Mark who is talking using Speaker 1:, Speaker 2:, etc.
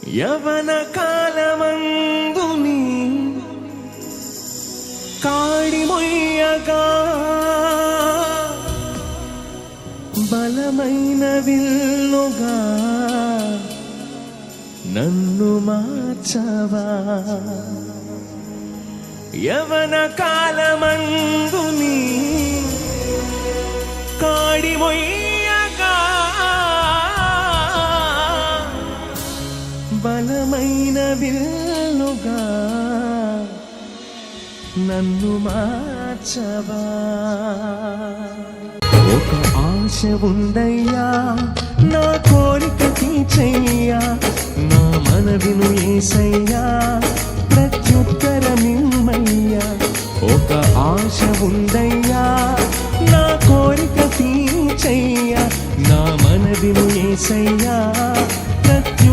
Speaker 1: యవన కాలమందుని కాడి మొయ్యగా బలమైన విల్లుగా నన్ను మార్చవా. యవన కాలమందుని కాడి మొయ్యగా బలమైన విల్లుగా నన్ను మార్చవా. ఒక ఆశ ఉందయ్యా, నా కోరిక తీర్చయ్యా, నా మనవిను యేసయ్యా.